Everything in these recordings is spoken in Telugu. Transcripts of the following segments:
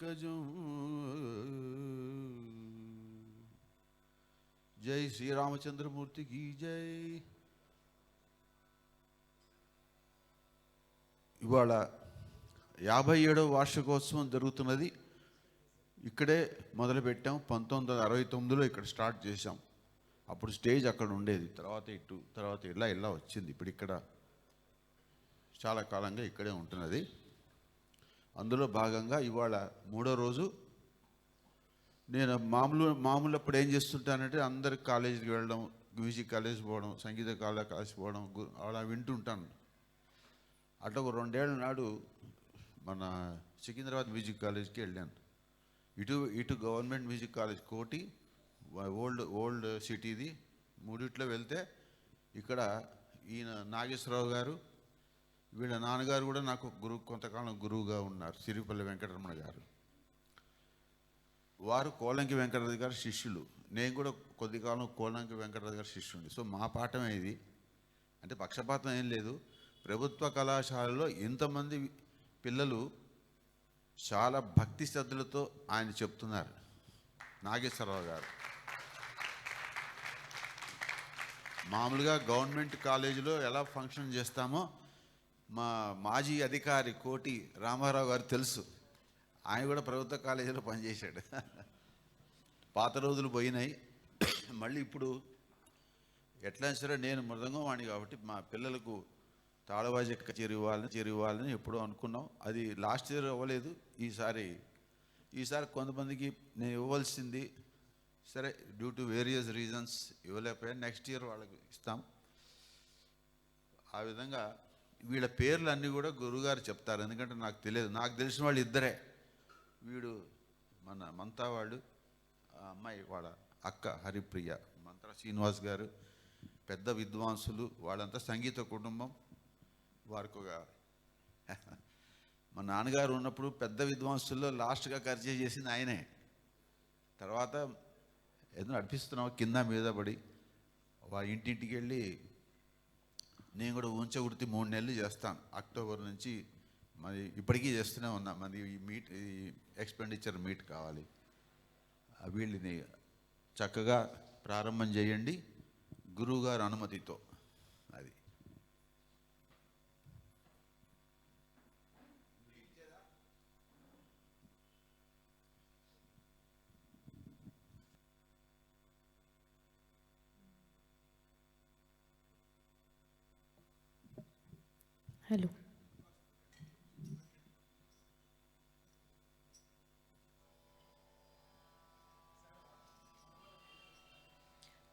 పంకజం. జై శ్రీరామచంద్రమూర్తికి జై. ఇవాళ 57వ వార్షికోత్సవం జరుగుతున్నది. ఇక్కడే మొదలుపెట్టాం. 1969లో ఇక్కడ స్టార్ట్ చేశాం. అప్పుడు స్టేజ్ అక్కడ ఉండేది, తర్వాత ఇలా వచ్చింది. ఇప్పుడు ఇక్కడ చాలా కాలంగా ఇక్కడే ఉంటున్నది. అందులో భాగంగా ఇవాళ 3వ రోజు. నేను మామూలు అప్పుడు ఏం చేస్తుంటానంటే అందరికి కాలేజీకి వెళ్ళడం, మ్యూజిక్ కాలేజ్ పోవడం, సంగీత కాలేజ్ పోవడం అలా వింటుంటాను. అట్లా ఒక 2 ఏళ్ల నాడు మన సికింద్రాబాద్ మ్యూజిక్ కాలేజ్కి వెళ్ళాను. ఇటు గవర్నమెంట్ మ్యూజిక్ కాలేజ్ కోటి, ఓల్డ్ సిటీది, మూడిట్లో వెళ్తే ఇక్కడ ఈయన నాగేశ్వరరావు గారు, వీళ్ళ నాన్నగారు కూడా నాకు కొంతకాలం గురువుగా ఉన్నారు, సిరిపల్లి వెంకటరమణ గారు. వారు కోలంకి వెంకటరాజు గారి శిష్యులు. నేను కూడా కొద్దికాలం కోలంకి వెంకటరాజు గారి శిష్యుడిని. సో మా పాఠమే ఇది. అంటే పక్షపాతం ఏం లేదు. ప్రభుత్వ కళాశాలలో ఇంతమంది పిల్లలు చాలా భక్తి శ్రద్ధలతో ఆయన చెప్తున్నారు. నాగేశ్వరరావు గారు మామూలుగా గవర్నమెంట్ కాలేజీలో ఎలా ఫంక్షన్ చేస్తామో మా మాజీ అధికారి కోటి రామారావు గారు తెలుసు. ఆయన కూడా ప్రభుత్వ కాలేజీలో పనిచేశాడు. పాత రోజులు పోయినాయి. మళ్ళీ ఇప్పుడు ఎట్లా సరే నేను మృదంగం వాణి కాబట్టి మా పిల్లలకు తాళవాజీ కచేరీ ఇవ్వాలని ఎప్పుడో అనుకున్నాం. అది లాస్ట్ ఇయర్ అవ్వలేదు. ఈసారి కొంతమందికి నేను ఇవ్వాల్సింది సరే డ్యూ టు వేరియస్ రీజన్స్ ఇవ్వలేకపోయాను. నెక్స్ట్ ఇయర్ వాళ్ళకి ఇస్తాం. ఆ విధంగా వీళ్ళ పేర్లు అన్నీ కూడా గురువుగారు చెప్తారు. ఎందుకంటే నాకు తెలియదు. నాకు తెలిసిన వాళ్ళు ఇద్దరే. వీడు మన మంతా వాళ్ళు, ఆ అమ్మాయి వాళ్ళ అక్క హరిప్రియ, మంత్ర శ్రీనివాస్ గారు పెద్ద విద్వాంసులు. వాళ్ళంతా సంగీత కుటుంబం. వారికి ఒక మా నాన్నగారు ఉన్నప్పుడు పెద్ద విద్వాంసుల్లో లాస్ట్గా ఖర్చు చేసింది ఆయనే. తర్వాత ఏదో నడిపిస్తున్నాం కింద మీద పడి. వాళ్ళ ఇంటింటికి వెళ్ళి నేను కూడా ఉంచగుర్తి 3 నెలలు చేస్తాను. అక్టోబర్ నుంచి మరి ఇప్పటికీ చేస్తూనే ఉన్నా. మరి ఈ ఎక్స్పెండిచర్ మీట్ కావాలి. వీళ్ళని చక్కగా ప్రారంభం చేయండి గురువుగారు అనుమతితో. అది హలో.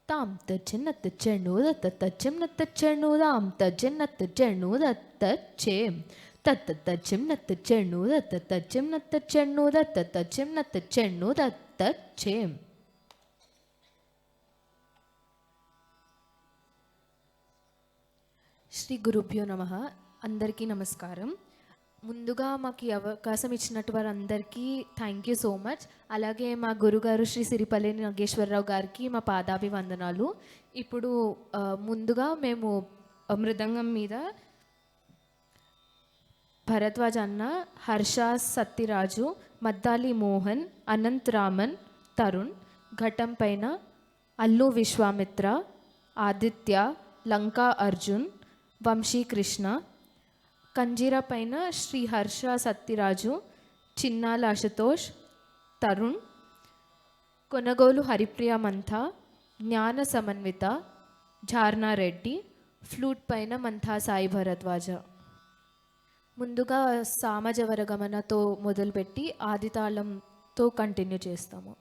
తాం తచ్చిన్నత్త చెణుదత్త తచ్చిన్నత్త చెణుదాం తచ్చిన్నత్త చెణుదత్త చేం తత్త తచ్చిన్నత్త చెణుదత్త తచ్చిన్నత్త చెణుదత్త తచ్చిన్నత్త చెణుదత్త చేం. శ్రీ గురుభ్యో నమః. అందరికీ నమస్కారం. ముందుగా మాకు ఈ అవకాశం ఇచ్చినట్టు వారందరికీ థ్యాంక్ యూ సో మచ్. అలాగే మా గురుగారు శ్రీ సిరిపల్లి నాగేశ్వరరావు గారికి మా పాదాభివందనాలు. ఇప్పుడు ముందుగా మేము మృదంగం మీద భరద్వాజ్ అన్న, హర్ష సత్యరాజు, మద్దాలి మోహన్, అనంత్ రామన్, తరుణ్, ఘటం పైన అల్లు విశ్వామిత్ర, ఆదిత్య, లంకా అర్జున్, వంశీకృష్ణ, కంజీరా పైన శ్రీ హర్ష సత్యరాజు, చిన్నాల అశుతోష్, తరుణ్, కొనగోలు హరిప్రియ మంథ, జ్ఞాన సమన్విత, ఝార్నా రెడ్డి, ఫ్లూట్ పైన మంథా సాయి భరద్వాజ. ముందుగా సామజవరగమనతో మొదలుపెట్టి ఆదితాళంతో కంటిన్యూ చేస్తాము.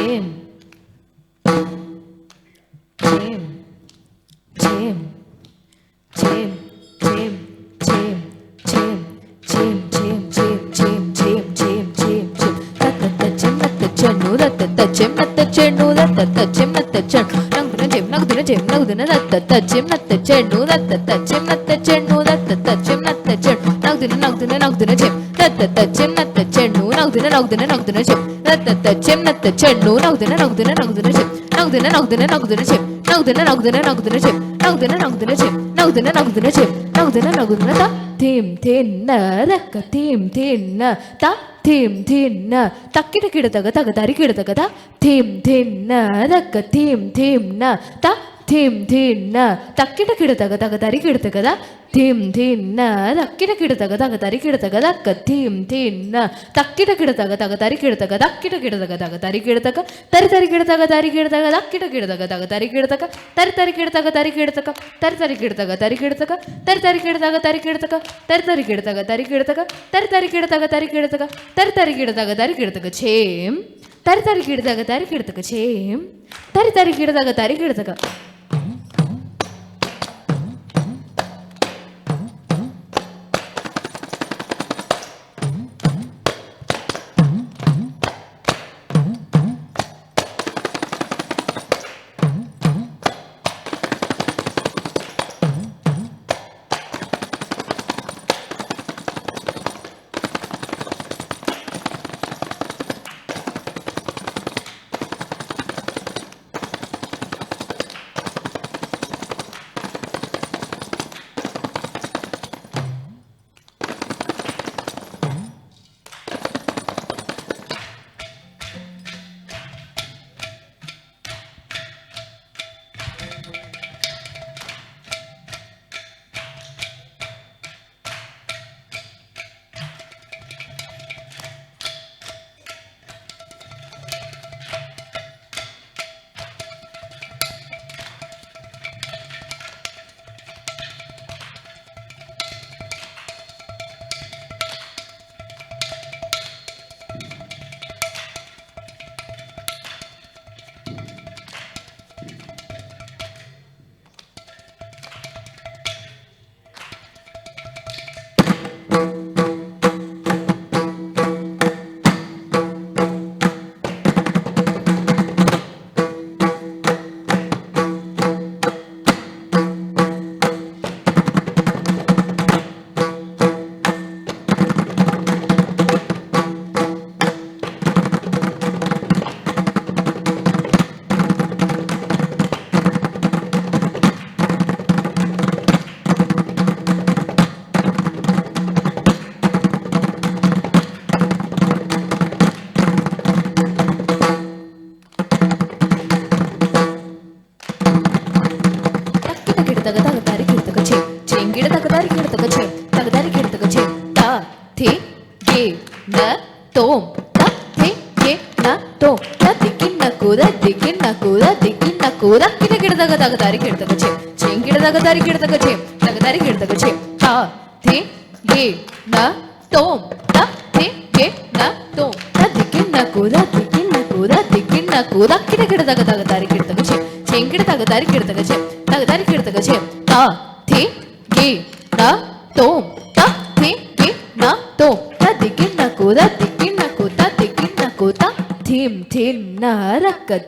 చేం చేం చేం చేం చేం చేం చేం చేం చేం చేం చేం చేం చేం చేం చేం తత్త చెన్నత్త చెన్ను తత్త చెన్నత్త చెన్ను తత్త చెన్నత్త చెన్ను నగుదున చెం నగుదున తత్త చెన్నత్త చెన్ను తత్త చెన్నత్త చెన్ను తత్త చెన్నత్త చెన్ను నగుదున చెం తత్త చెన్నత్త చెన్ను నగుదున చెం తత్త చెన్నత్త చెన్ను నగుదున చెం నగుదున చెం త థీం థిన్న రక్క థీం థిన్న త థీం థిన్న తక్కిట కిడతగ తగ తరి కిడతగ త థీం థిన్న రక్క థీం థిన్న త థీం థిన్న తక్కిట కిడతగ తగ తరి కిడతగ త థీం థిన్న తక్కిట కిడతగ తగ తరి కిడతగ దక్క థీం థిన్న తక్కిట కిడతగ తగ తరి కిడతగ దక్కిట కిడతగ తగ తరి కిడతగ తరి తరి కిడతగ తరి కిడతగ దక్కిట కిడతగ తగ తరి కిడతగ తరి తరి కిడతగ తరి కిడతగ తరి తరి కిడతగ తరి కిడతగ తరి తరి కిడతగ తరి కిడతగ తరి తరి కిడతగ తరి కిడతగ తరి తరి కిడతగ తరి కిడతగ తరి తరి కిడతగ తరి కిడతగ చేం తరి తరి కిడతగ తరి కిడతగ చేం తరి తరి కిడతగ తరి కిడతగ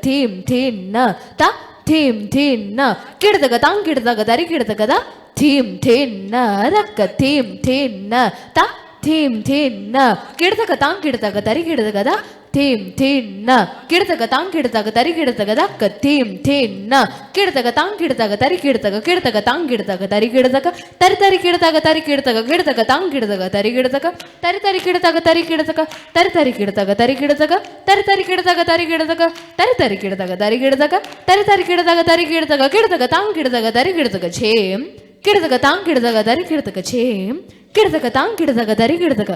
థీం థిన్న త థీం థిన్న కిడతగ తాం కిడతగ తరి కిడతగ ద థీం థిన్న రక్క థీం థిన్న త థీం థిన్న కిడతగ తాం కిడతగ తరి కిడతగ ద థీం థిన్న కిడతగ తాం కిడతగ తరి కిడతగ దక్క థీం థిన్న కిడతగ తాం కిడతగ తరి కిడతగ కిడతగ తాం కిడతగ తరి కిడతగ తరి తరి కిడతగ తరి కిడతగ కిడతగ తాం కిడతగ తరి కిడతగ తరి తరి కిడతగ తరి కిడతగ తరి తరి కిడతగ తరి కిడతగ తరి తరి కిడతగ తరి కిడతగ తరి తరి కిడతగ తరి కిడతగ తరి తరి కిడతగ తరి కిడతగ కిడతగ తాం కిడతగ తరి కిడతగ చేం కిడతగ తాం కిడతగ తరి కిడతగ చేం కిడతగ తాం కిడతగ తరి కిడతగ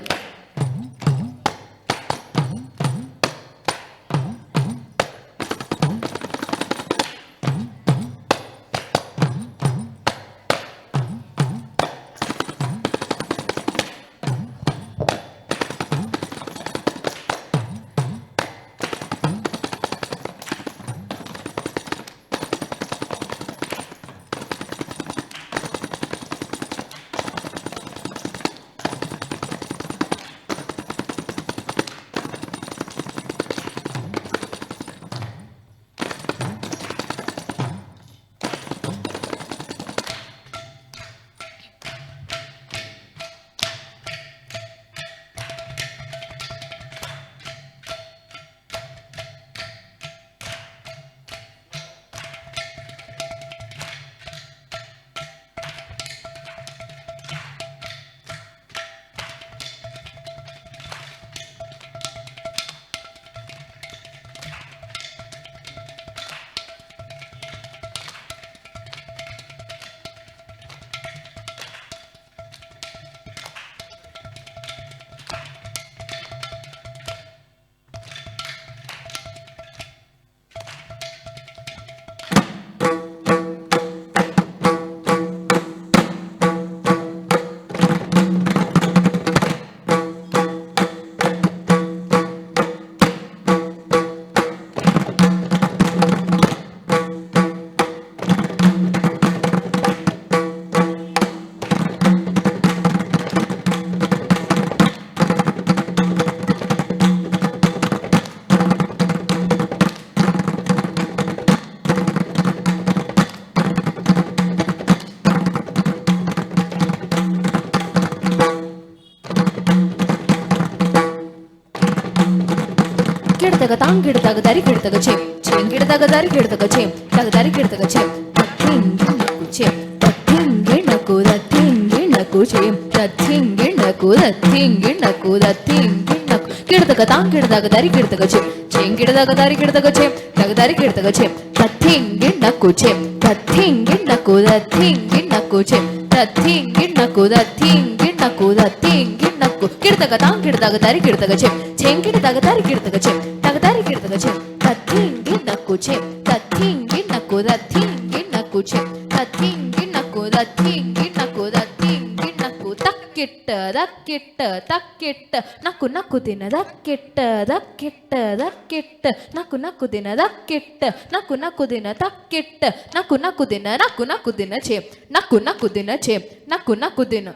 కిడతగ తాంగిడతగ దరి కిడతగ చేం చేం గిడతగ దరి కిడతగ చేం తగ దరి కిడతగ చేం తత్తింగిణకు చేం తత్తింగిణకు దత్తింగిణకు చేం తత్తింగిణకు దత్తింగిణకు దత్తింగిణకు కిడతగ తాంగిడతగ దరి కిడతగ చేం చేం గిడతగ దరి కిడతగ చేం తగ దరి కిడతగ చేం తత్తింగిణకు చేం తత్తింగిణకు దత్తింగిణకు చేం తత్తింగిణకు దత్తింగిణకు దత్తింగిణకు కిడతగ తాంగిడతగ దరి కిడతగ చేం చేం గిడతగ దరి కిడతగ చేం తగ దరి కిడతగ చేం తత్తింగిణకు చేం తత్తింగిణకు దత్తింగిణకు చేం తత్తింగిణకు దత్తింగిణకు దత్తింగిణకు తక్కిట్ట దక్కిట్ట తక్కిట్ట నక్కు నక్కు తిన దక్కిట్ట దక్కిట్ట దక్కిట్ట నక్కు నక్కు తిన దక్కిట్ట నక్కు నక్కు తిన తక్కిట్ట నక్కు నక్కు తిన నక్కు నక్కు తిన చేం నక్కు నక్కు తిన చేం నక్కు నక్కు తిన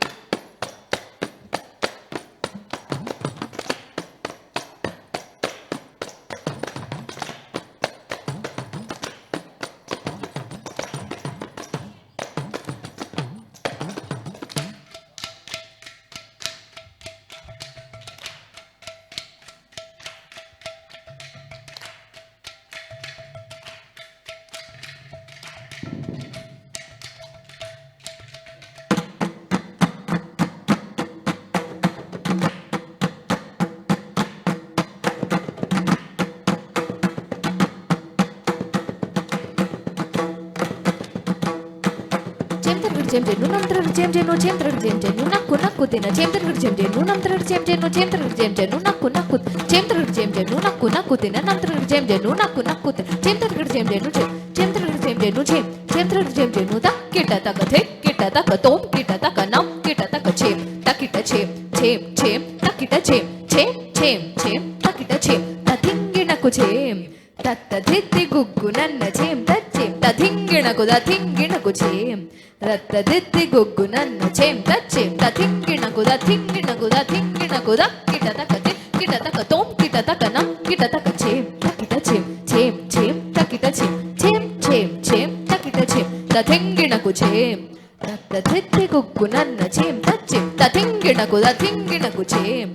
చేం జెను నంతరడు చేం జెను చేం తరడు చేం జెను నక్కు నక్కు తిన చేం తరడు చేం జెను నంతరడు చేం జెను చేం తరడు చేం జెను నక్కు నక్కు చేం తరడు చేం జెను నక్కు నక్కు తిన నంతరడు చేం జెను నక్కు నక్కు తిన చేం తరడు చేం జెను చేం తరడు చేం జెను చేం తరడు చేం జెను తక్కిట తక థే కిట తక తోం కిట తక నం కిట తక చేం తకిట చేం చేం చేం తకిట చేం చేం చేం చేం తకిట చేం తతింగిణకు చేం తత్త దిత్తి గుగ్గు నన్న చేం తచ్చేం తతింగిణకు దతింగిణకు చేం రత్త దిత్తి గుగ్గు నన్న చేం తచ్చేం తతింగిణకు దతింగిణకు దతింగిణకు దక్కిట తక తే కిట తక తోం కిట తక నం కిట తక చేం తకిట చేం చేం చేం తకిట చేం చేం చేం చేం తకిట చేం తతింగిణకు చేం రత్త దిత్తి గుగ్గు నన్న చేం తచ్చేం తతింగిణకు దతింగిణకు చేం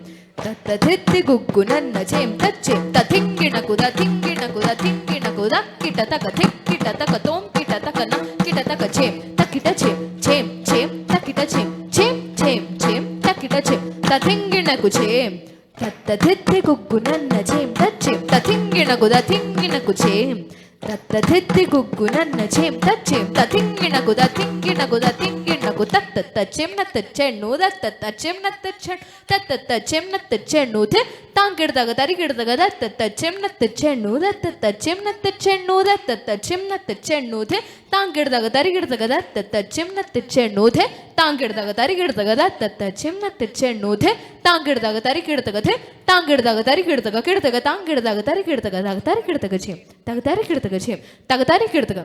రత్త దిత్తి గుగ్గు నన్న చేం తచ్చేం తతింగిణకు దతింగిణకు దతింగిణకు దక్కిట తక తే కిట తక తోం కిట తక నం కిట తక చేం తకిట చేం చేం చేం తకిట చేం చేం చేం చేం తకిట చేం తతింగిణకు చేం రత్త దిత్తి గుగ్గు నన్న చేం తచ్చేం తతింగిణకు దతింగిణకు చేం రత్త దిత్తి గుగ్గు నన్న చేం తచ్చేం తతింగిణకు దతింగిణకు దతింగిణకు తత్త తచ్చేం నత్త చెన్ను దత్త తచ్చేం నత్త చెన్ తత్త తచ్చేం నత్త చెన్ను తే తాంగిడదగ తరిగిడదగ దత్త తచ్చేం నత్త చెన్ను దత్త తచ్చేం నత్త చెన్ను దత్త తచ్చేం నత్త చెన్ను తే తాంగిడదగ తరిగిడదగ దత్త తచ్చేం నత్త చెన్ను తే తాంగిడదగ తరిగిడదగ దత్త తచ్చేం నత్త చెన్ను తే తాంగిడదగ తరిగిడదగ తే తాంగిడదగ తరిగిడదగ కిడదగ తాంగిడదగ తరిగిడదగ దగ తరిగిడదగ చేం తగ తరిగిడదగ చేం తగ తరిగిడదగ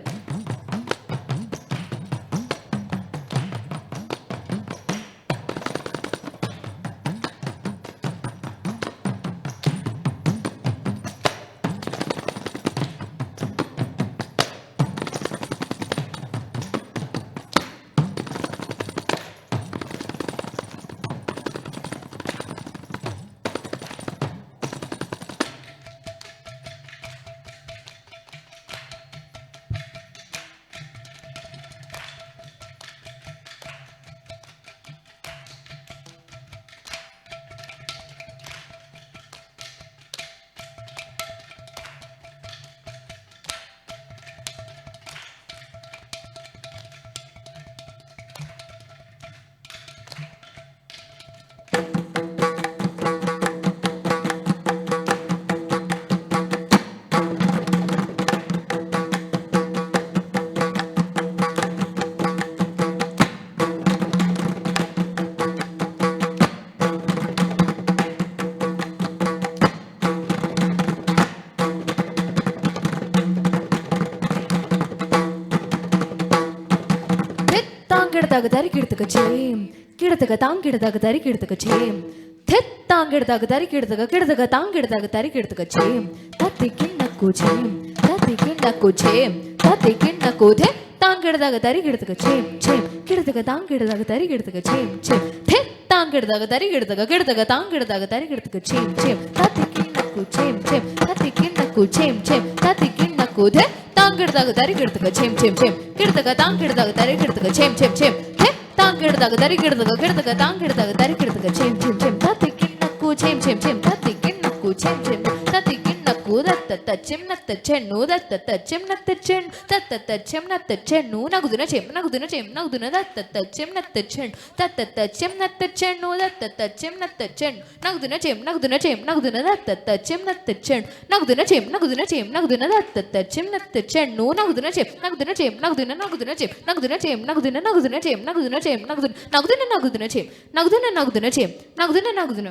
తాంగిడదగ కిడతగ చేం కిడతగ తాంగిడదగ దరి కిడతగ చేం థెత్ తాంగిడదగ దరి కిడతగ కిడతగ తాంగిడదగ దరి కిడతగ చేం తత్తి కిన్నకు చేం తత్తి కిన్నకు చేం తత్తి కిన్నకు థె తాంగిడదగ దరి కిడతగ చేం చేం కిడతగ తాంగిడదగ దరి కిడతగ చేం చేం థెత్ తాంగిడదగ దరి కిడతగ కిడతగ తాంగిడదగ దరి కిడతగ చేం చేం తత్తి కిన్నకు చేం చేం తత్తి నక్కు చెం చెం తతికిన్నకు ధే తాంగిడదగ దరిగిడదగ చెం చెం చెం గిడదగ తాంగిడదగ దరిగిడదగ చెం చెం చెం ధే తాంగిడదగ దరిగిడదగ గిడదగ తాంగిడదగ దరిగిడదగ చెం చెం చెం తతికిన్నకు చెం చెం చెం తతికిన్నకు చెం చెం తతికిన్నకు దత్త చెన్నత్త చెన్ను దత్త చెన్నత్త చెన్ తత్త చెన్నత్త చెన్ను నగుదున చెం నగుదున చెం నగుదున దత్త చెన్నత్త చెన్ తత్త చెన్నత్త చెన్ను దత్త చెన్నత్త చెన్ నగుదున చెం నగుదున చెం నగుదున దత్త చెన్నత్త చెన్ నగుదున చెం నగుదున చెం నగుదున దత్త చెన్నత్త చెన్ను నగుదున చెం నగుదున చెం నగుదున నగుదున చెం నగుదున చెం నగుదున నగుదున చెం నగుదున చెం నగుదున నగుదున నగుదున చెం నగుదున నగుదున చెం నగుదున నగుదున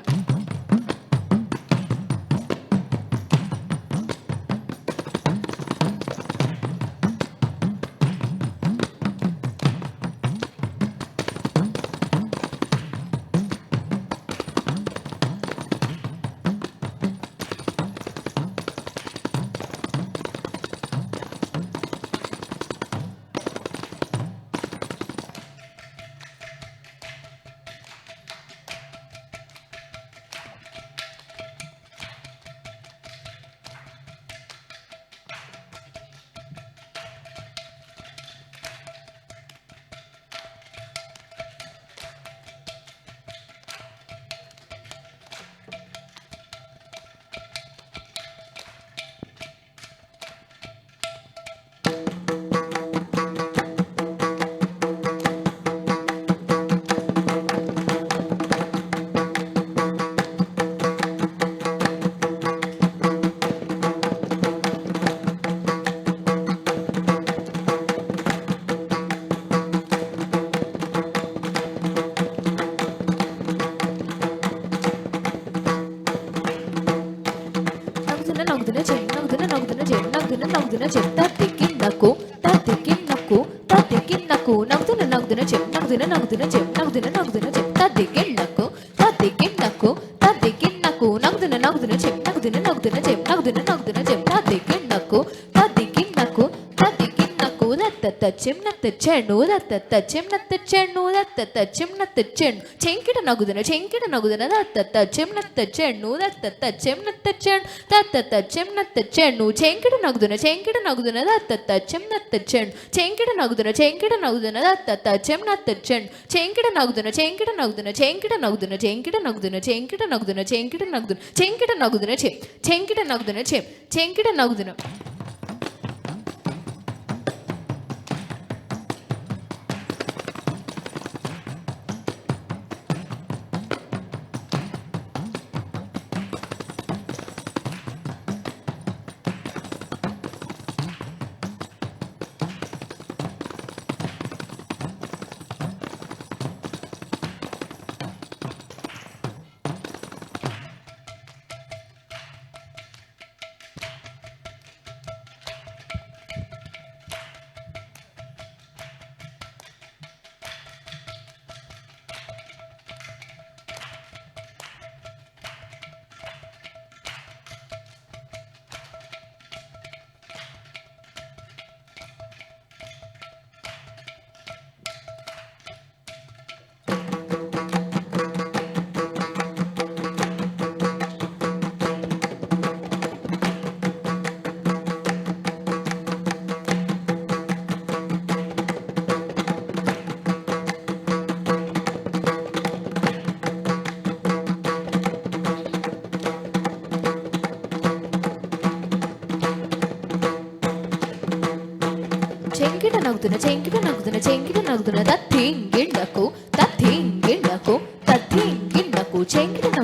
నగుదున చెం నగుదున నగుదున చెం నగుదున నగుదున చెం తతికిన్నకు తతికిన్నకు తతికిన్నకు నగుదున నగుదున చెం నగుదున నగుదున చెం నగుదున నగుదున చెం తతికిన్నకు తతికిన్నకు తతికిన్నకు నగుదున నగుదున చెం నగుదున నగుదున చెం నగుదున నగుదున చెం తతికిన్నకు తతికిన్నకు తతికిన్నకు దత్త చెన్నత్త చెన్ను దత్త చెన్నత్త చెన్ను దత్త చెన్నత్త చెన్ను చెంకిట నగుదున దత్త చెన్నత్త చెన్ను దత్త చెన్నత్త చెన్ దత్త చెన్నత్త చెన్ను చెంకిట నగుదున దత్త చెన్నత్త చెన్ చెంకిట నగుదున దత్త చెన్నత్త చెన్ చెంకిట నగుదున చెంకిట నగుదున చెంకిట నగుదున చెంకిట నగుదున చెంకిట నగుదున చెంకిట నగుదున చెంకిట నగుదున చెం చెంకిట నగుదున చెం చెంకిట నగుదున చెంకిట నగుదున తత్తింగిన్నకు తత్తింగిన్నకు తత్తింగిన్నకు చెంకిట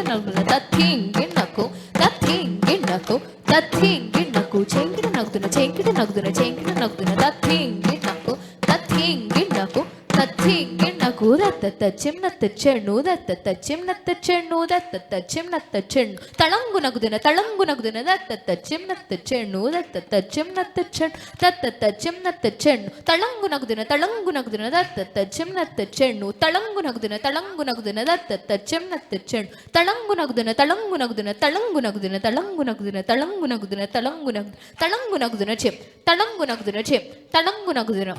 నగుదున తత్తింగిన్నకు తత్తింగిన్నకు తత్తింగిన్నకు చెంకిట నగుదున తత్తింగిన్నకు తత్తింగిన్నకు తత్తింగిన్నకు దత్త చెన్నత్త చెన్ను దత్త చెన్నత్త చెన్ను దత్త చెన్నత్త చెన్ను తళంగు నగుదున దత్త చెన్నత్త చెన్ను దత్త చెన్నత్త చెన్ దత్త చెన్నత్త చెన్ను తళంగు నగుదున దత్త చెన్నత్త చెన్ను తళంగు నగుదున దత్త చెన్నత్త చెన్ను తళంగు నగుదున చెం తళంగు నగుదున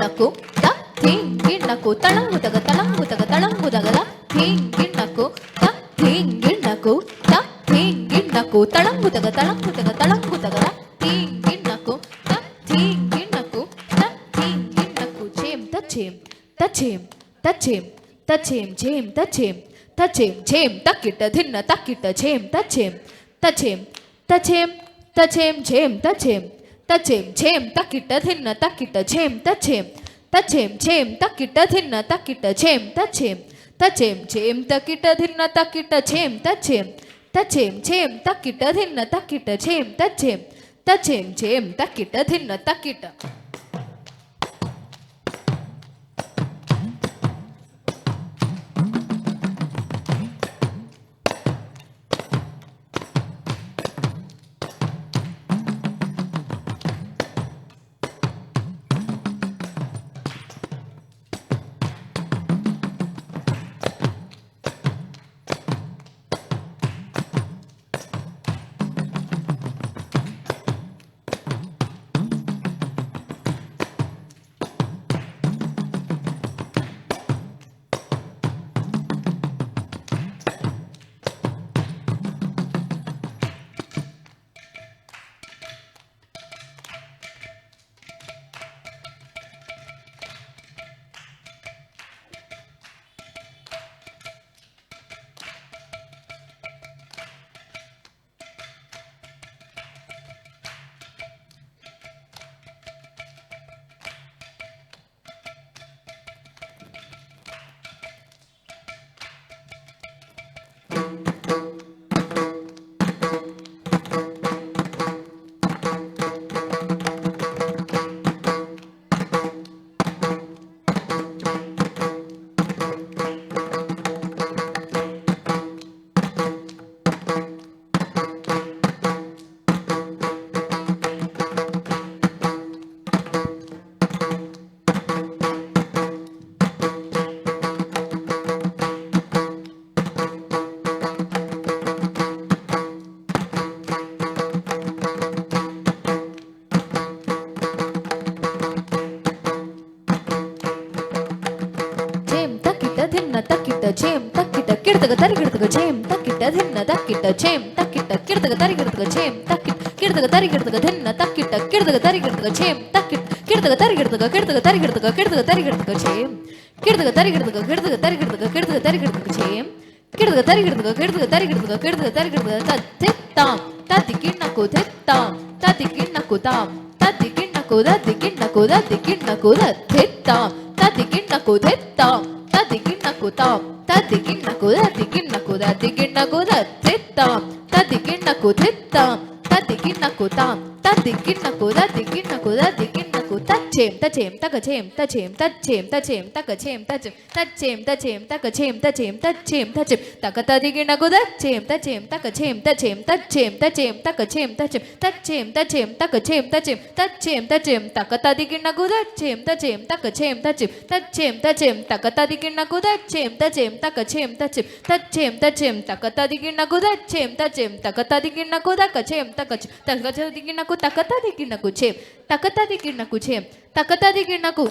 థింగిణకు త థింగిణకు తళంగుతగ తళంగుతగ తళంగుతగల థింగిణకు త థింగిణకు త థింగిణకు తళంగుతగ తళంగుతగ తళంగుతగల థింగిణకు త థింగిణకు త థింగిణకు చేం తచేం తచేం తచేం తచేం చేం తచేం తచేం చేం తక్కిట ధిన్న తక్కిట చేం తచేం తచేం తచేం తచేం చేం తచేం తచేం చేం తక్కిట ధిన్న తక్కిట చేం తచేం తచేం చేం తక్కిట ధిన్న తక్కిట చేం తచేం తచేం చేం తక్కిట ధిన్న తక్కిట చేం తచేం తచేం చేం తక్కిట ధిన్న తక్కిట చేం తచేం తచేం చేం తక్కిట ధిన్న తక్కిట చేం తక్కిట కిడతగ తరిగిడతగ చేం తక్కిట ధిన్న తక్కిట చేం తక్కిట కిడతగ తరిగిడతగ చేం తక్కిట కిడతగ తరిగిడతగ ధిన్న తక్కిట కిడతగ తరిగిడతగ చేం తక్కిట కిడతగ తరిగిడతగ కిడతగ తరిగిడతగ కిడతగ తరిగిడతగ చేం కిడతగ తరిగిడతగ కిడతగ తరిగిడతగ కిడతగ తరిగిడతగ చేం కిడతగ తరిగిడతగ కిడతగ తరిగిడతగ కిడతగ తరిగిడతగ తత్తిత్తాం తత్తికిన్నకు తెత్తాం తత్తికిన్నకు తాం తత్తికిన్నకు దత్తికిన్నకు దత్తికిన్నకు దత్తిత్తాం తత్తికిన్నకు తెత్తాం తదిగిన్నకు తాం తదిగిన్నకు దదిగిన్నకు దదిగిన్నకు దత్తిత్తాం తదిగిన్నకు తెత్తాం తదిగిన్నకు తాం తదిగిన్నకు దదిగిన్నకు దదిగిన్నకు తచ్చేం తచేం తగచేం తచేం తచ్చేం తచేం తగచేం తచేం తచ్చేం తచేం తగచేం తచేం తచ్చేం తచేం తగ తదిగిన్నకు దచ్చేం తచేం తగచేం తచేం తచ్చేం తచేం తగచేం తచేం తచ్చేం తచేం తగచేం తచేం తచ్చేం తచేం తగ తదిగిన్నకు దచ్చేం తచేం తగచేం తచేం తచ్చేం తచేం తగ తదిగిన్నకు దచ్చేం తచేం తగచేం తచేం తచ్చేం తచేం తగ తదిగిన్నకు దచ్చేం తచేం తగ తదిగిన్నకు దగచేం తగచేం తగ తదిగిన్నకు తగ తదిగిన్నకు చేం తగ తదిగిన్నకు చేం తగ తదిగిన్నకు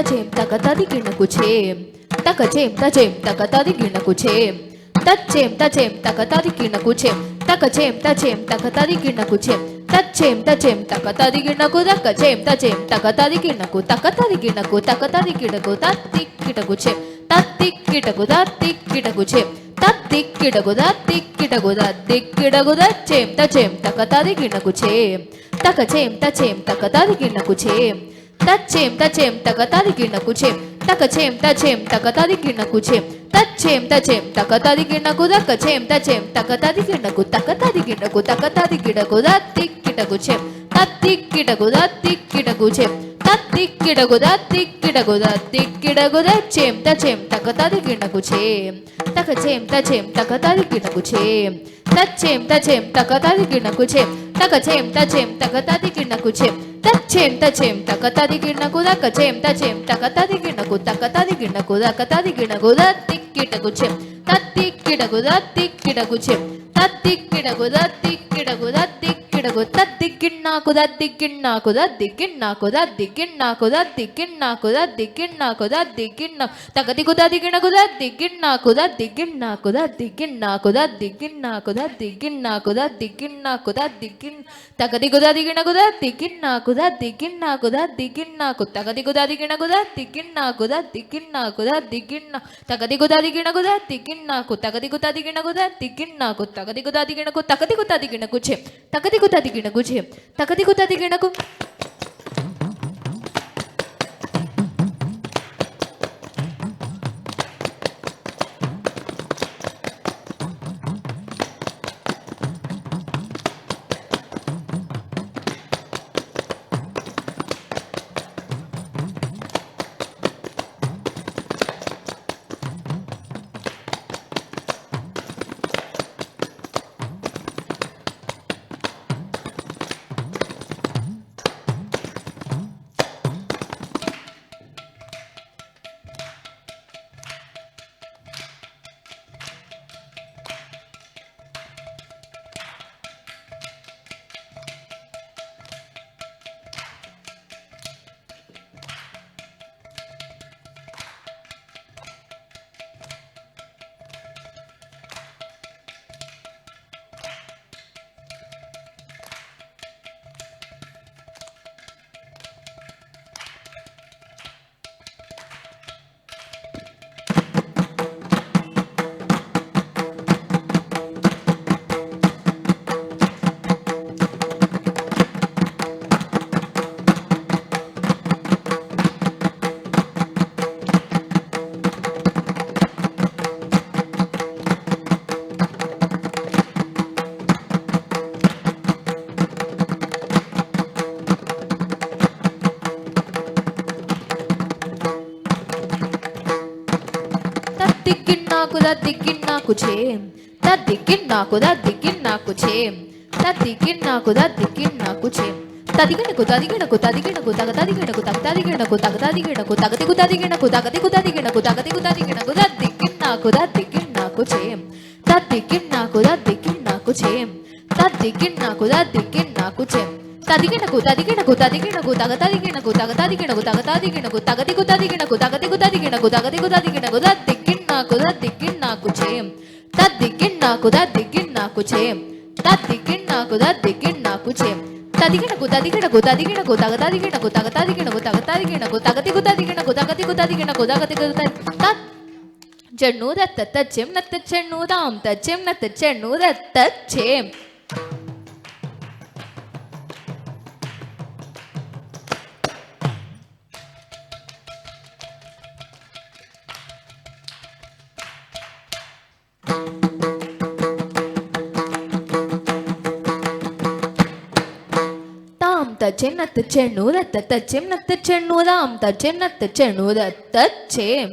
తచేం తకతది గిణకు చేం తకచేం తచేం తకతది గిణకు చేం తచ్చేం తచేం తకతది గిణకు చేం తకచేం తచేం తకతది గిణకు చేం తచ్చేం తచేం తకతది గిణకు దక్కచేం తచేం తకతది గిణకు తకతది గిణకు తకతది గిణకు తత్తిక్కిటకు చేం తత్తిక్కిటకు తత్తిక్కిటకు చేం తత్తిక్కిటకు తత్తిక్కిటకు తత్తిక్కిటకు తచ్చేం తచేం తకతది గిణకు చేం తకచేం తచేం తకతది గిణకు చేం తచ్చేం తచేం తకతది గిణకు చేం తకచేం తచేం తకతది గిణకు చేం తచ్చేం తచేం తకతది గిణకు దక్కచేం తచేం తకతది గిణకు తకతది గిణకు తకతది గిణకు దత్తిక్కిటకు చేం తత్తిక్కిటకు తత్తిక్కిటకు చేం తత్తిక్కిటకు తత్తిక్కిటకు తత్తిక్కిటకు దచ్చేం తచేం తకతది గిణకు చేం తకచేం తచేం తకతది గిణకు చేం తచ్చేం తచేం తకతది గిణకు చేం తకచేం తచేం తకతది గిణకు చేం తచ్చేం తచేం తకతది గిణకు దక్కచేం తచేం తకతది గిణకు తకతది గిణకు దకతది గిణకు దత్తిక్కిటకు చేం తత్తిక్కిటకు దత్తిక్కిటకు చేం తత్తిక్కిటకు దత్తిక్కిటకు దత్తిక్కిటకు తద్దిగ్గిన్నాకు దద్దిగ్గిన్నాకు దద్దిగ్గిన్నాకు దద్దిగ్గిన్నాకు దద్దిగ్గిన్నాకు దద్దిగ్గిన్నాకు దద్దిగ్గిన్నా తగదిగు దదిగిణకు దద్దిగ్గిన్నాకు దద్దిగ్గిన్నాకు దద్దిగ్గిన్నాకు దద్దిగ్గిన్నాకు దద్దిగ్గిన్నాకు దద్దిగ్గిన్నాకు దద్దిగ్గిన్ తగదిగు దదిగిణకు దద్దిగ్గిన్నాకు దద్దిగ్గిన్నాకు దద్దిగ్గిన్నాకు తగదిగు దదిగిణకు దద్దిగ్గిన్నాకు దద్దిగ్గిన్నాకు దద్దిగ్గిన్నా తగదిగు దదిగిణకు దద్దిగ్గిన్నాకు తగదిగు దదిగిణకు దద్దిగ్గిన్నాకు తగదిగు దదిగిణకు తగదిగు దదిగిణకు చేం తగదిగు దదిగిణకు చేం తగదిగు దదిగిణకు దద్దిగ్గిన్నాకు చేం దద్దిగ్గిన్నాకు దద్దిగ్గిన్నాకు చేం దద్దిగ్గిన్నాకు దద్దిగ్గిన్నాకు చేం తదిగిణకు తదిగిణకు తదిగిణకు తగతదిగిణకు తగతదిగిణకు తగతదిగిణకు తగతిగు తదిగిణకు తగతిగు తదిగిణకు తగతిగు తదిగిణకు దద్దిగ్గిన్నాకు దద్దిగ్గిన్నాకు చేం దద్దిగ్గిన్నాకు దద్దిగ్గిన్నాకు చేం దద్దిగ్గిన్నాకు దద్దిగ్గిన్నాకు చేం తదిగిణకు తదిగిణకు తదిగిణకు తగతదిగిణకు తగతదిగిణకు తగతదిగిణకు తగతిగు తదిగిణకు తగతిగు తదిగిణకు తగతిగు తదిగిణకు దద్దిగ్గిన్నాకు దద్దిగ్గిన్నాకు చేం దద్దిగ్గిన్నాకు దద్దిగ్గిన్నాకు చేం దద్దిగ్గిన్నాకు దద్దిగ్గిన్నాకు చేం తదిగిణకు తదిగిణకు తదిగిణకు తగతదిగిణకు తగతదిగిణకు తగతదిగిణకు తగతిగు తదిగిణకు తగతిగు తదిగిణకు తగతిగు చెన్ను దత్త తచ్చెం నత్త చెన్ను దాం తచ్చెం నత్త చెన్ను దత్త చేం తచ్చెం నత్త చెన్ను దత్త తచ్చెం నత్త చెన్ను దాం తచ్చెం నత్త చెన్ను దత్త చేం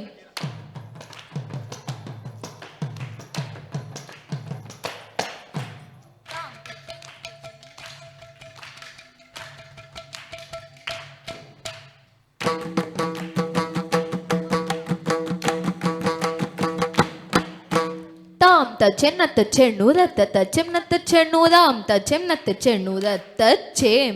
తచ్చెం నత్త చెన్ను దత్త తచ్చెం నత్త చెన్ను దాం తచ్చెం నత్త చెన్ను దత్త చేం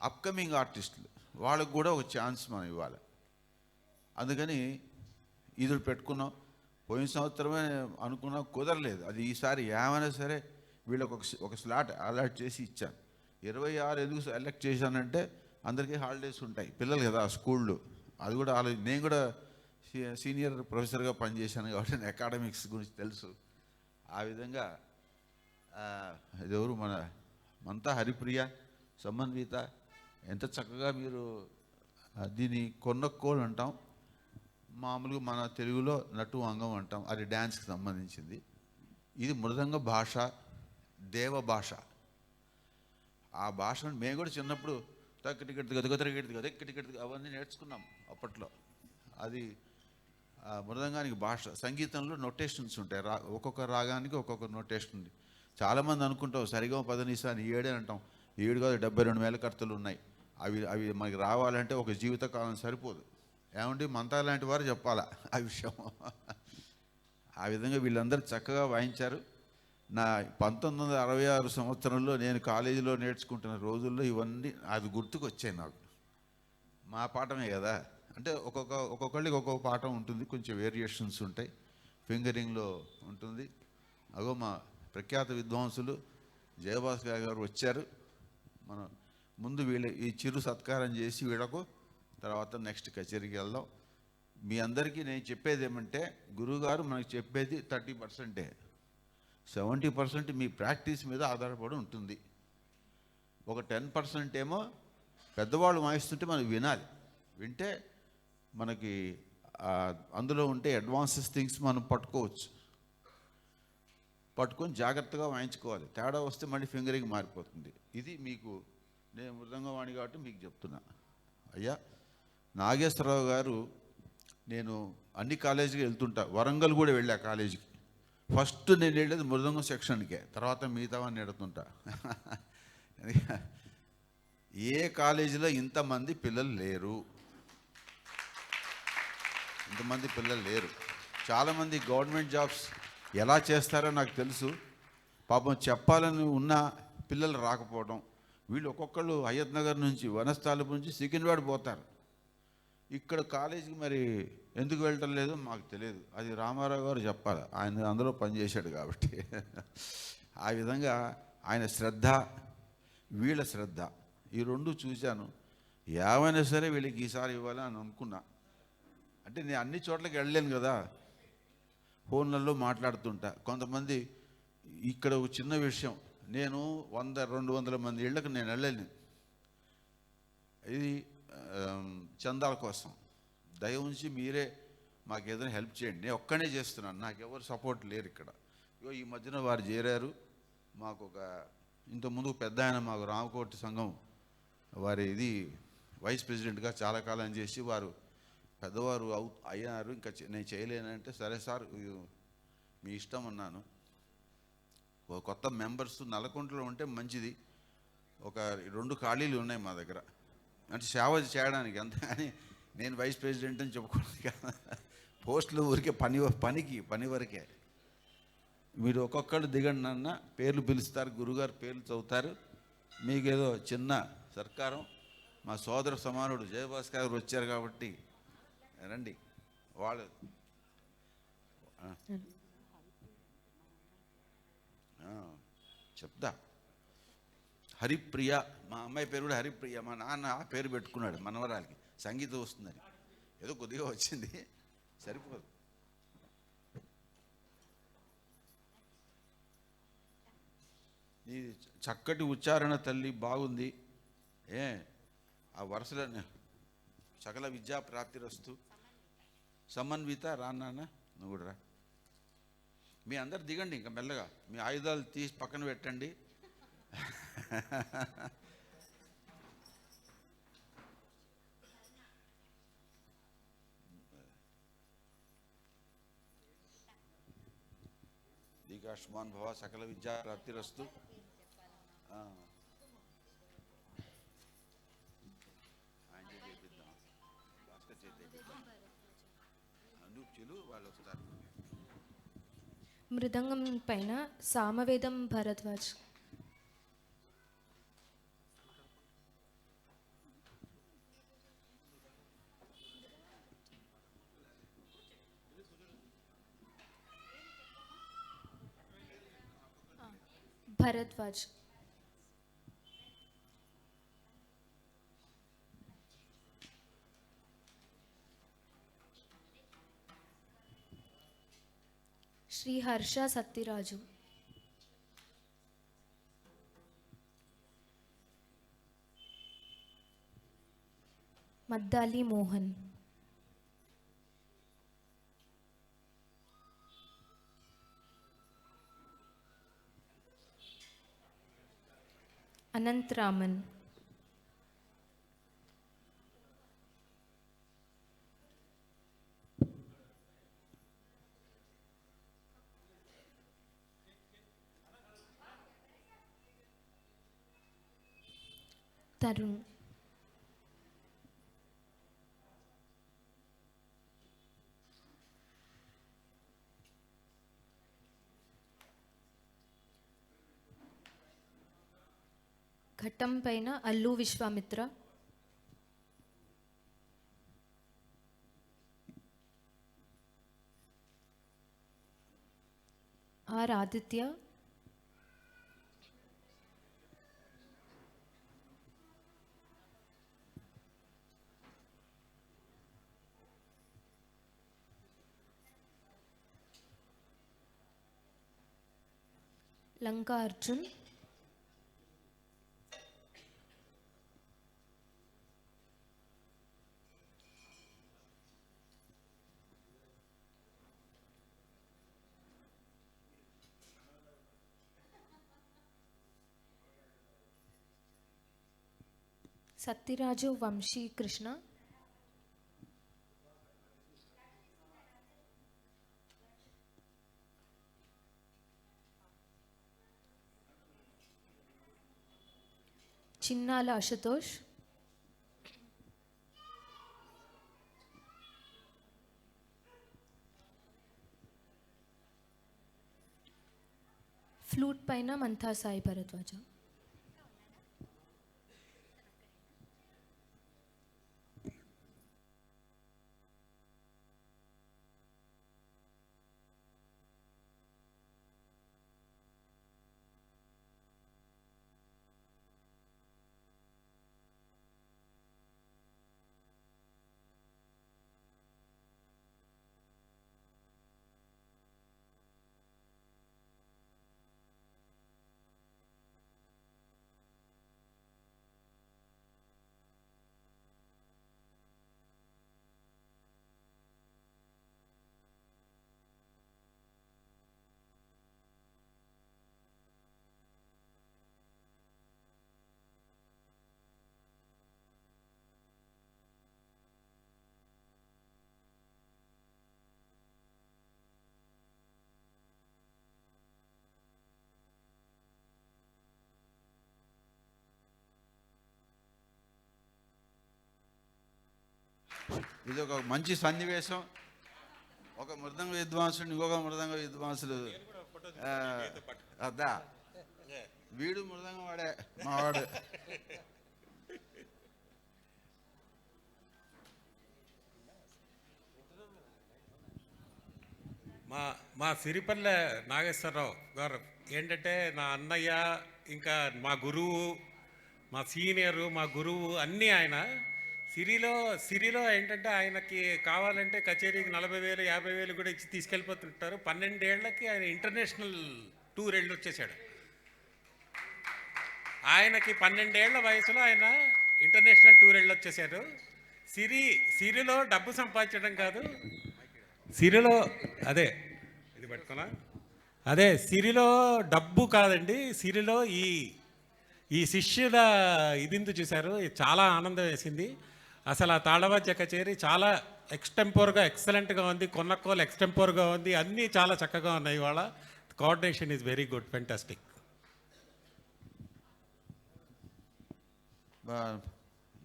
అప్కమింగ్ ఆర్టిస్టులు వాళ్ళకు కూడా ఒక ఛాన్స్ మనం ఇవ్వాలి. అందుకని ఇది పెట్టుకున్నాం. పోయిన సంవత్సరమే అనుకున్నాం, కుదరలేదు. అది ఈసారి ఏమైనా సరే వీళ్ళకి ఒక స్లాట్ అలాట్ చేసి ఇచ్చాను. 26 ఎందుకు సెలెక్ట్ చేశానంటే అందరికీ హాలిడేస్ ఉంటాయి, పిల్లలు కదా స్కూళ్ళు. అది కూడా నేను కూడా సీనియర్ ప్రొఫెసర్గా పనిచేశాను కాబట్టి నాకు అకాడమిక్స్ గురించి తెలుసు. ఆ విధంగా ఇది ఎవరు మనతా హరిప్రియ, సమన్విత, ఎంత చక్కగా మీరు దీన్ని కొన్నక్కోలు అంటాం, మామూలుగా మన తెలుగులో నటు అంగం అంటాం, అది డ్యాన్స్కి సంబంధించింది. ఇది మృదంగ భాష, దేవ భాష. ఆ భాషను మేము కూడా చిన్నప్పుడు తక్కటికెట్టుగా అవన్నీ నేర్చుకున్నాం అప్పట్లో. అది మృదంగానికి భాష. సంగీతంలో నొటేషన్స్ ఉంటాయి, ఒక్కొక్క రాగానికి ఒక్కొక్క నొటేషన్ ఉంది. చాలామంది అనుకుంటాం సరిగా పదనిసా అని 7 అంటాం. 7 కాదు, 72 మేళకర్తలు ఉన్నాయి. అవి మనకి రావాలంటే ఒక జీవితకాలం సరిపోదు. ఏమంటే మంతా లాంటి వారు చెప్పాలా ఆ విషయం. ఆ విధంగా వీళ్ళందరూ చక్కగా వాయించారు. నా 1966 సంవత్సరంలో నేను కాలేజీలో నేర్చుకుంటున్న రోజుల్లో ఇవన్నీ అది గుర్తుకు వచ్చాయి నాకు. మా పాఠమే కదా అంటే ఒక్కొక్కళ్ళకి ఒక్కొక్క పాఠం ఉంటుంది, కొంచెం వేరియేషన్స్ ఉంటాయి, ఫింగరింగ్లో ఉంటుంది. అగో మా ప్రఖ్యాత విద్వాంసులు జయభాస్కర్ గారు వచ్చారు. మనం ముందు ఈ చిరు సత్కారం చేసి వీళ్ళకు తర్వాత నెక్స్ట్ కచేరీకి వెళ్దాం. మీ అందరికీ నేను చెప్పేది ఏమంటే, గురువుగారు మనకు చెప్పేది 30%, 70% మీ ప్రాక్టీస్ మీద ఆధారపడి ఉంటుంది. ఒక 10% ఏమో పెద్దవాళ్ళు వాయిస్తుంటే మనం వినాలి. వింటే మనకి అందులో ఉంటే అడ్వాన్సెస్ థింగ్స్ మనం పట్టుకొని జాగ్రత్తగా వాయించుకోవాలి. తేడా వస్తే మళ్ళీ ఫింగరింగ్ మారిపోతుంది. ఇది మీకు నేను మృదంగవాణి కాబట్టి మీకు చెప్తున్నా. అయ్యా నాగేశ్వరరావు గారు, నేను అన్ని కాలేజీకి వెళ్తుంటా, వరంగల్ కూడా వెళ్ళా కాలేజీకి. ఫస్ట్ నేను వెళ్ళేది మృదంగం సెక్షన్కే, తర్వాత మిగతావన్నీ ఎడుతుంటా. ఏ కాలేజీలో ఇంతమంది పిల్లలు లేరు. చాలామంది గవర్నమెంట్ జాబ్స్ ఎలా చేస్తారో నాకు తెలుసు. పాపం చెప్పాలని ఉన్న పిల్లలు రాకపోవడం. వీళ్ళు ఒక్కొక్కళ్ళు హయత్ నగర్ నుంచి, వనస్థాలపు నుంచి సికింద్రాబాద్ పోతారు. ఇక్కడ కాలేజీకి మరి ఎందుకు వెళ్ళటం లేదు మాకు తెలియదు. అది రామారావు గారు చెప్పాలి, ఆయన అందులో పనిచేశాడు కాబట్టి. ఆ విధంగా ఆయన శ్రద్ధ, వీళ్ళ శ్రద్ధ, ఈ రెండు చూశాను. ఏమైనా సరే వీళ్ళకి ఈసారి ఇవ్వాలని అనుకున్నా. అంటే నేను అన్ని చోట్లకి వెళ్ళలేను కదా, ఫోన్లలో మాట్లాడుతుంటా. కొంతమంది ఇక్కడ ఒక చిన్న విషయం, నేను 100-200 మంది ఇళ్ళకి నేను వెళ్ళలేను. ఇది చందాల కోసం. దయ ఉంచి మీరే మాకు ఏదైనా హెల్ప్ చేయండి. నేను ఒక్కనే చేస్తున్నాను, నాకు ఎవరు సపోర్ట్ లేరు ఇక్కడ. ఈ మధ్యన వారు చేరారు. మాకు ఒక ఇంతకుముందు పెద్ద ఆయన, మాకు రామకోటి సంఘం వారి ఇది వైస్ ప్రెసిడెంట్గా చాలా కాలం చేసి వారు పెద్దవారు అయ్యారు. ఇంకా నేను చేయలేనంటే సరే సార్ మీ ఇష్టం అన్నాను. ఒక కొత్త మెంబర్స్ నల్లకుంటలో ఉంటే మంచిది. ఒక 2 ఖాళీలు ఉన్నాయి మా దగ్గర, అంటే సేవ చేయడానికి. అంతేగాని నేను వైస్ ప్రెసిడెంట్ అని చెప్పుకోవడానికి కదా. పోస్టులు ఊరికే పని వరకే. మీరు ఒక్కొక్కళ్ళు దిగండి అన్న పేర్లు పిలుస్తారు, గురుగారు పేర్లు చదువుతారు. మీకేదో చిన్న సర్కారం. మా సోదర సమానుడు జయభాస్కర్ గారు వచ్చారు కాబట్టి రండి. వాళ్ళు చెప్తా. హరిప్రియ, మా అమ్మాయి పేరు కూడా హరిప్రియ. మా నాన్న ఆ పేరు పెట్టుకున్నాడు మనవరాలకి, సంగీతం వస్తుందని. ఏదో కొద్దిగా వచ్చింది, సరిపోదు. నీ చక్కటి ఉచ్చారణ తల్లి, బాగుంది. ఆ వరుసలన్నీ సకల విద్యా ప్రాప్తిరస్తు. సమన్విత రా నాన్న, నువ్వు కూడా రా. మీ అందరు దిగండి ఇంకా మెల్లగా. మీ ఆయుధాలు తీసి పక్కన పెట్టండి. దీకాష్మాన్ భవ, సకల విద్యా ప్రాప్తిరస్తు. వాళ్ళు వస్తారు. మృదంగం పైన సామవేదం భరద్వాజ్. భరద్వాజ్. శ్రీ హర్ష సత్యరాజు. మద్దాలి మోహన్. అనంత్ రామన్. తరుణ్. ఘట్టం పైన అల్లు విశ్వామిత్ర. ఆర్ ఆదిత్య. లంకా అర్జున్. సత్యరాజు వంశీ కృష్ణ. చిన్నాల అశుతోష్. ఫ్లూట్ పైన మంతా సాయి భరద్వాజ. ఇది ఒక మంచి సన్నివేశం. ఒక మృదంగ విద్వాంసుడు ఇంకొక మృదంగ విద్వాంసుడు అద్దా వీడు మృదంగం వాడే మావాడు. మా సిరిపల్లె నాగేశ్వరరావు గారు ఏంటంటే నా అన్నయ్య, ఇంకా మా గురువు, మా సీనియరు, మా గురువు అన్నీ ఆయన. సిరిలో ఏంటంటే ఆయనకి కావాలంటే కచేరీకి 40,000 50,000 కూడా ఇచ్చి తీసుకెళ్ళిపోతుంటారు. 12 ఏళ్లకి ఆయన ఇంటర్నేషనల్ టూర్ వెళ్ళి వచ్చేసాడు. ఆయనకి 12 ఏళ్ల వయసులో ఆయన ఇంటర్నేషనల్ టూర్ వెళ్ళి వచ్చేసారు. సిరిలో డబ్బు సంపాదించడం కాదు, సిరిలో అదే ఇది పట్టుకున్నా, అదే సిరిలో డబ్బు కాదండి, సిరిలో ఈ శిష్యుల ఇదిందు చూశారు. చాలా ఆనందం వేసింది. అసలు ఆ తాళవాద్య కచేరీ చాలా ఎక్స్టెంపోర్గా ఎక్సలెంట్గా ఉంది. కొన్నకోలు ఎక్స్టెంపోర్గా ఉంది. అన్నీ చాలా చక్కగా ఉన్నాయి. ఇవాళ coordination is very good, fantastic.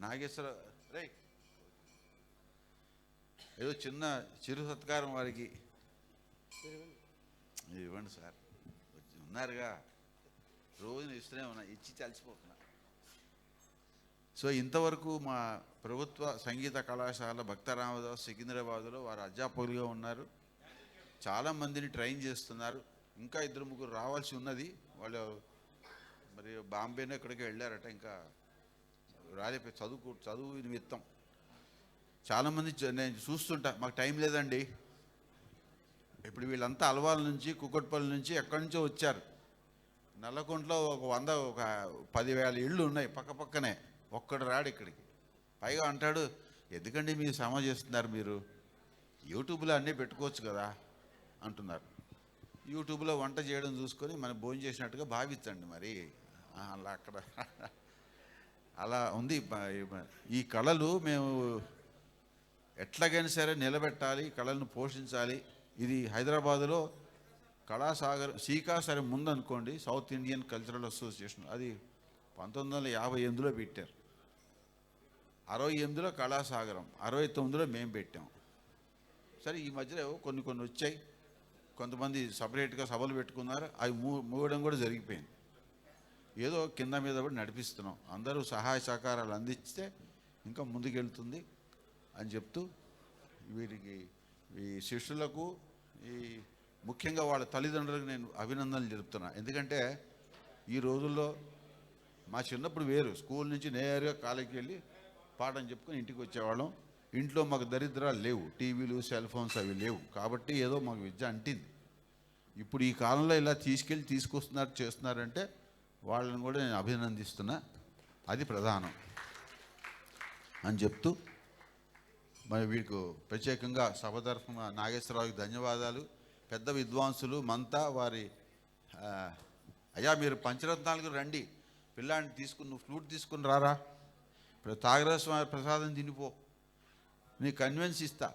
Nageswara రే ఏదో చిన్న చిరు సత్కారం వారికి ఇవ్వండి సార్. ఉన్నారుగా, రోజు ఇస్తూనే ఉన్నా, ఇచ్చి చలిసిపోతున్నా. సో ఇంతవరకు మా ప్రభుత్వ సంగీత కళాశాల భక్త రామదాస్ సికింద్రాబాద్లో వారు అధ్యాపకులుగా ఉన్నారు. చాలామందిని ట్రైన్ చేస్తున్నారు. ఇంకా 2 3 రావాల్సి ఉన్నది. వాళ్ళు మరి బాంబేనో ఇక్కడికి వెళ్ళారట, ఇంకా రాలేపే చదువు నిమిత్తం. చాలామంది నేను చూస్తుంటా, మాకు టైం లేదండి. ఇప్పుడు వీళ్ళంతా అలవాల నుంచి, కుక్కట్పల్లి నుంచి, ఎక్కడి నుంచో వచ్చారు. నల్లకుంటలో ఒక 10,000 ఇళ్ళు ఉన్నాయి పక్కనే. ఒక్కడు రాడు ఇక్కడికి. పైగా అంటాడు, ఎందుకండి మీరు శ్రమ చేస్తున్నారు, మీరు యూట్యూబ్లో అన్నీ పెట్టుకోవచ్చు కదా అంటున్నారు. యూట్యూబ్లో వంట చేయడం చూసుకొని మనం భోజనం చేసినట్టుగా భావించండి. మరి అలా అక్కడ అలా ఉంది. ఈ కళలు మేము ఎట్లాగైనా సరే నిలబెట్టాలి, కళలను పోషించాలి. ఇది హైదరాబాదులో కళాసాగర్ సీకా సరే ముందనుకోండి, సౌత్ ఇండియన్ కల్చరల్ అసోసియేషన్, అది 1958లో పెట్టారు. 68లో కళాసాగరం, 69లో మేము పెట్టాం. సరే ఈ మధ్యలో కొన్ని వచ్చాయి. కొంతమంది సపరేట్గా సభలు పెట్టుకున్నారు, అవి మూవడం కూడా జరిగిపోయింది. ఏదో కింద మీద కూడా నడిపిస్తున్నాం. అందరూ సహాయ సహకారాలు అందిస్తే ఇంకా ముందుకెళ్తుంది అని చెప్తూ, వీరికి ఈ శిష్యులకు ఈ ముఖ్యంగా వాళ్ళ తల్లిదండ్రులకు నేను అభినందనలు తెలుపుతున్నా. ఎందుకంటే ఈ రోజుల్లో మా చిన్నప్పుడు వేరు, స్కూల్ నుంచి నేరుగా కాలేజీకి వెళ్ళి పాఠం చెప్పుకొని ఇంటికి వచ్చేవాళ్ళం. ఇంట్లో మాకు దరిద్రాలు లేవు, టీవీలు, సెల్ ఫోన్స్ అవి లేవు. కాబట్టి ఏదో మాకు విద్య అంటింది. ఇప్పుడు ఈ కాలంలో ఇలా తీసుకొస్తున్నారు, చేస్తున్నారంటే వాళ్ళని కూడా నేను అభినందిస్తున్నా. అది ప్రధానం అని చెప్తూ, మరి వీరికి ప్రత్యేకంగా సభ తరఫున నాగేశ్వరరావుకి ధన్యవాదాలు. పెద్ద విద్వాంసులు మంతా వారి అయ్యా మీరు పంచరత్నాలకు రండి, పిల్లాడిని తీసుకుని, నువ్వు ఫ్లూట్ తీసుకుని రారా, ఇప్పుడు తాగరాజస్వామి ప్రసాదం తినిపో, నీ కన్వెన్స్ ఇస్తా.